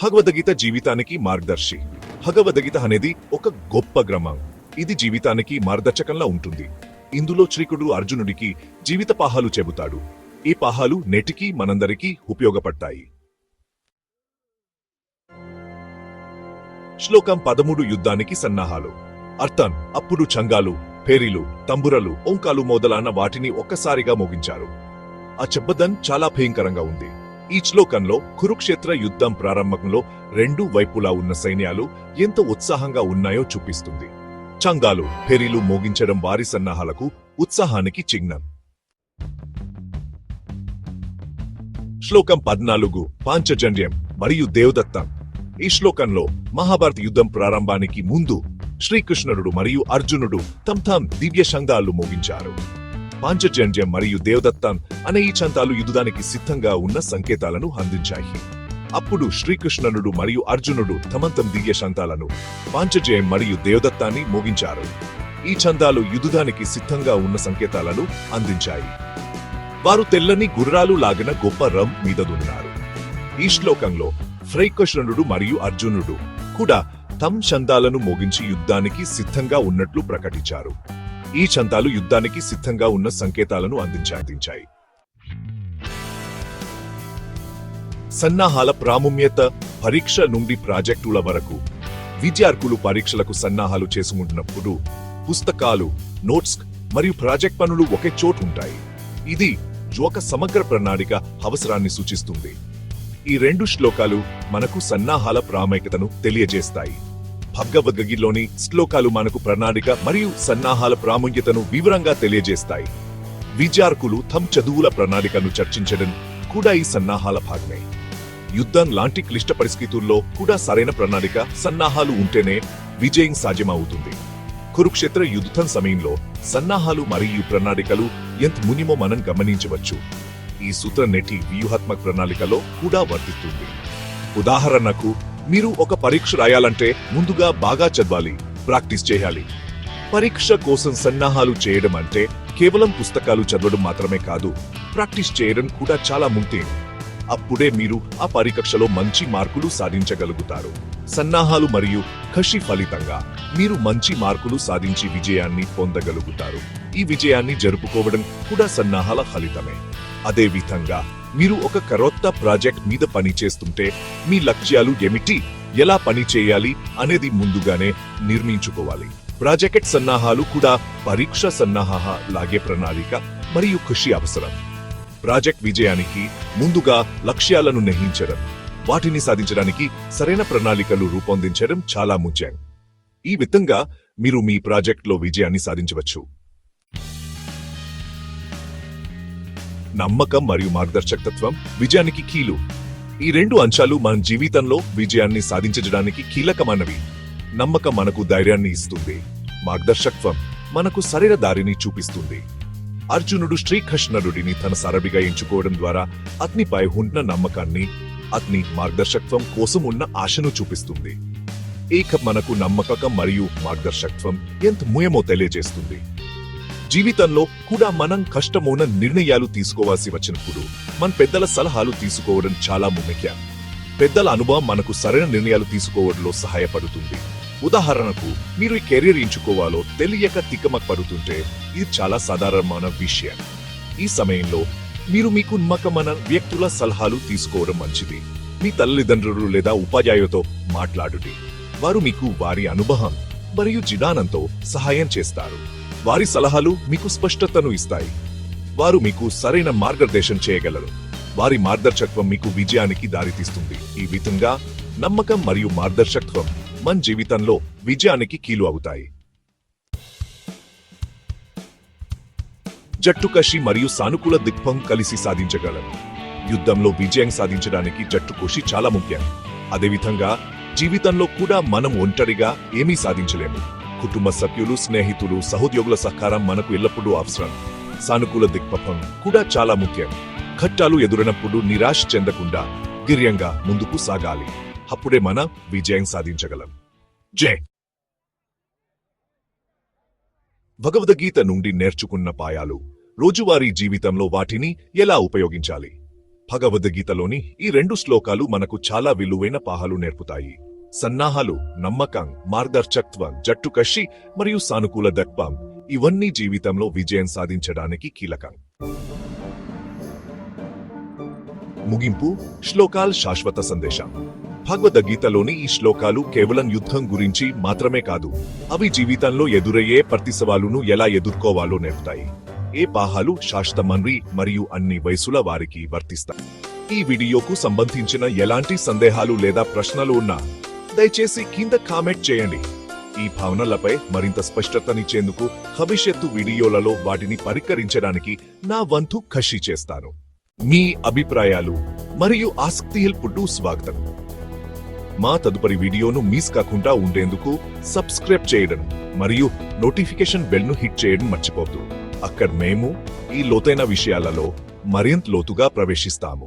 భగవద్గీత జీవితానికి మార్గదర్శి. భగవద్గీత అనేది ఒక గొప్ప గ్రంథం. ఇది జీవితానికి మార్గదర్శకంలా ఉంటుంది. ఇందులో శ్రీకృష్ణుడు అర్జునుడికి జీవిత పాఠాలు చెబుతాడు. ఈ పాఠాలు నేటికి మనందరికీ ఉపయోగపడతాయి. శ్లోకం 13 యుద్ధానికి సన్నాహాలు. అర్థం: అప్పుడు చంగాలు, పేరీలు, తంబురలు, ఓంకాలు మొదలైన వాటిని ఒక్కసారిగా మోగించారు. ఆ శబ్దం చాలా భయంకరంగా ఉంది. ఈ శ్లోకంలో కురుక్షేత్ర యుద్ధం ప్రారంభంలో రెండు వైపులా ఉన్న సైన్యాలు ఎంత ఉత్సాహంగా ఉన్నాయో చూపిస్తుంది. చంగాలు, పేరీలు మోగించడం వారి సన్నాహాలకు, ఉత్సాహానికి చిహ్నం. శ్లోకం 14 పాంచజన్యం మరియు దేవదత్తం. ఈ శ్లోకంలో మహాభారత యుద్ధం ప్రారంభానికి ముందు శ్రీకృష్ణుడు మరియు అర్జునుడు తమ దివ్య శంఖాలు మోగించారు. పాంచజన్యం మరియు దేవదత్తం అనే ఈ చంతాలు యుద్ధానికి సిద్ధంగా ఉన్న సంకేతాలను అందించాయి. అప్పుడు శ్రీకృష్ణుడు మరియు అర్జునుడు తమ దివ్య శంఖాలను, పాంచజయం మరియు దేవదత్తాన్ని మోగించారు. ఈ చందాలు యుద్ధానికి సిద్ధంగా ఉన్న సంకేతాలను అందించాయి. వారు తెల్లని గుర్రాలు లాగిన గొప్ప రం మీద దున్నారు. ఈ శ్లోకంలో శ్రీకృష్ణుడు మరియు అర్జునుడు కూడా తమ చందాలను మోగించి యుద్ధానికి సిద్ధంగా ఉన్నట్లు ప్రకటించారు. ఈ చందాలు యుద్ధానికి సిద్ధంగా ఉన్న సంకేతాలను అందించాయి. సన్నాహాల ప్రాముఖ్యత. పరీక్ష నుండి ప్రాజెక్టుల వరకు విద్యార్థులు పరీక్షలకు సన్నాహాలు చేసుకుంటున్నప్పుడు పుస్తకాలు, నోట్స్ మరియు ప్రాజెక్ట్ పనులు ఒకే చోటు ఉంటాయి. ఇది ఒక సమగ్ర ప్రణాళిక అవసరాన్ని సూచిస్తుంది. ఈ రెండు శ్లోకాలు మనకు సన్నాహాల ప్రాముఖ్యతను తెలియజేస్తాయి. భగవద్గీతలోని శ్లోకాలు మనకు ప్రణాళిక మరియు సన్నాహాల ప్రాముఖ్యతను వివరంగా తెలియజేస్తాయి. విద్యార్థులు తమ చదువుల ప్రణాళికను చర్చించడం కూడా ఈ సన్నాహాల భాగమే. యుద్ధం లాంటి క్లిష్ట పరిస్థితుల్లో కూడా సరైన ప్రణాళిక, సన్నాహాలు ఉంటేనే విజయం సాధ్యమవుతుంది. కురుక్షేత్ర యుద్ధం సమయంలో సన్నాహాలు మరియు ప్రణాళికలు ఎంత ముఖ్యమో మనం గమనించవచ్చు. ఈ సూత్రం నేటి వ్యూహాత్మక ప్రణాళికలో కూడా వర్తిస్తుంది. ఉదాహరణకు, మీరు ఒక పరీక్ష రాయాలంటే ముందుగా బాగా చదవాలి, ప్రాక్టీస్ చేయాలి. పరీక్ష కోసం సన్నాహాలు చేయడం అంటే కేవలం పుస్తకాలు చదవడం మాత్రమే కాదు, ప్రాక్టీస్ చేయడం కూడా చాలా ముఖ్యం. అప్పుడే మీరు ఆ పరీక్షలో మంచి మార్కులు సాధించగలుగుతారు. సన్నాహాలు మరియు కృషి ఫలితంగా మీరు మంచి మార్కులు సాధించి విజయాన్ని పొందగలుగుతారు. ఈ విజయాన్ని జరుపుకోవడం కూడా సన్నాహాల ఫలితమే. అదే విధంగా మీరు ఒక కొత్త ప్రాజెక్ట్ మీద పని చేస్తుంటే మీ లక్ష్యాలు ఏమిటి, ఎలా పని చేయాలి అనేది ముందుగానే నిర్మించుకోవాలి. ప్రాజెక్ట్ సన్నాహాలు కూడా పరీక్ష సన్నాహ లాగే ప్రణాళిక మరియు కృషి అవసరం. ప్రాజెక్ట్ విజయానికి ముందుగా లక్ష్యాలను నిర్ణయించడం, వాటిని సాధించడానికి సరైన ప్రణాళికలు రూపొందించడం చాలా ముఖ్యం. ఈ విధంగా మీరు మీ ప్రాజెక్ట్లో విజయాన్ని సాధించవచ్చు. నమ్మకం మరియు మార్గదర్శకత్వం విజయానికి కీలు. ఈ రెండు అంశాలు మన జీవితంలో విజయాన్ని సాధించడానికి కీలకమైనవి. నమ్మకం మనకు ధైర్యాన్ని ఇస్తుంది. మార్గదర్శకత్వం మనకు సరైన దారిని చూపిస్తుంది. అర్జునుడు శ్రీకృష్ణుడిని తన సారథిగా ఎంచుకోవడం ద్వారా అతనిపై ఉన్న నమ్మకాన్ని, అతని మార్గదర్శకత్వం కోసం ఉన్న ఆశను చూపిస్తుంది. మనకు నమ్మకం మరియు మార్గదర్శకత్వం ఎంత ముఖ్యమో తెలియజేస్తుంది. జీవితంలో కూడా మనం కష్టమైన నిర్ణయాలు తీసుకోవాల్సి వచ్చినప్పుడు మన పెద్దల సలహాలు తీసుకోవడం చాలా ముఖ్యం. పెద్దల అనుభవం మనకు సరైన నిర్ణయాలు తీసుకోవడంలో సహాయపడుతుంది. ఉదాహరణకు, మీరు ఈ కెరీర్ ఎంచుకోవాలో తెలియక తికమక పడుతుంటే ఇది చాలా సాధారణమైన విషయం. ఈ సమయంలో మీరు మీకు నమ్మకమైన వ్యక్తుల సలహాలు తీసుకోవడం మంచిది. మీ తల్లిదండ్రులు లేదా ఉపాధ్యాయులతో మాట్లాడుడి. వారు మీకు వారి అనుభవం మరియు జ్ఞానంతో సహాయం చేస్తారు. వారి సలహాలు మీకు స్పష్టతను ఇస్తాయి. వారు మీకు సరైన మార్గదర్శనం చేయగలరు. వారి మార్గదర్శకత్వం మీకు విజయానికి దారితీస్తుంది. ఈ విధంగా నమ్మకం మరియు మార్గదర్శకత్వం మన జీవితంలో విజయానికి కీలు అవుతాయి. జట్టు కృషి మరియు సానుకూల దృక్పథం కలిసి సాధించగలరు. యుద్ధంలో విజయం సాధించడానికి జట్టు కృషి చాలా ముఖ్యం. అదేవిధంగా జీవితంలో కూడా మనం ఒంటరిగా ఏమీ సాధించలేము. కుటుంబ సభ్యులు, స్నేహితులు, సహోద్యోగుల సహకారం మనకు ఎల్లప్పుడూ అవసరం. సానుకూల దృక్పథం కూడా చాలా ముఖ్యం. కష్టాలు ఎదురైనప్పుడు నిరాశ చెందకుండా ధైర్యంగా ముందుకు సాగాలి. అప్పుడే మన విజయం సాధించగలం. జై. భగవద్గీత నుండి నేర్చుకున్న పాయాలు. రోజువారీ జీవితంలో వాటిని ఎలా ఉపయోగించాలి? భగవద్గీతలోని ఈ 2 శ్లోకాలు మనకు చాలా విలువైన పాఠాలు నేర్పుతాయి. సన్నాహాలు, నమ్మకం, మార్గదర్శకత్వం, జట్టు కృషి మరియు సానుకూల దృక్పథం ఇవన్నీ జీవితంలో విజయం సాధించడానికి కీలకం. ముగింపు శ్లోకాల్ శాశ్వత సందేశం. భగవద్గీతలోని ఈ శ్లోకాలు కేవలం యుద్ధం గురించి మాత్రమే కాదు, అవి జీవితంలో ఎదురయ్యే ప్రతి సవాలును ఎలా ఎదుర్కోవాలో నేర్పుతాయి. ఏ పాఠాలు శాశ్వతమైనవి మరియు అన్ని వయసుల వారికి వర్తిస్తాయి. ఈ వీడియోకు సంబంధించిన ఎలాంటి సందేహాలు లేదా ప్రశ్నలు ఉన్నా దయచేసి కింద కామెంట్ చేయండి. ఈ భావనలపై మరింత స్పష్టతనిచ్చేందుకు భవిష్యత్తు వీడియోలలో వాటిని పరిష్కరించడానికి నా వంతు కృషి చేస్తాను. మీ అభిప్రాయాలు మరియు ఆసక్తిలకు స్వాగతం. మా తదుపరి వీడియోను మిస్ కాకుండా ఉండేందుకు సబ్స్క్రైబ్ చేయడం మరియు నోటిఫికేషన్ బెల్ ను హిట్ చేయడం మర్చిపోవద్దు. అక్కడ మేము ఈ లోతైన విషయాలలో మరింత లోతుగా ప్రవేశిస్తాము.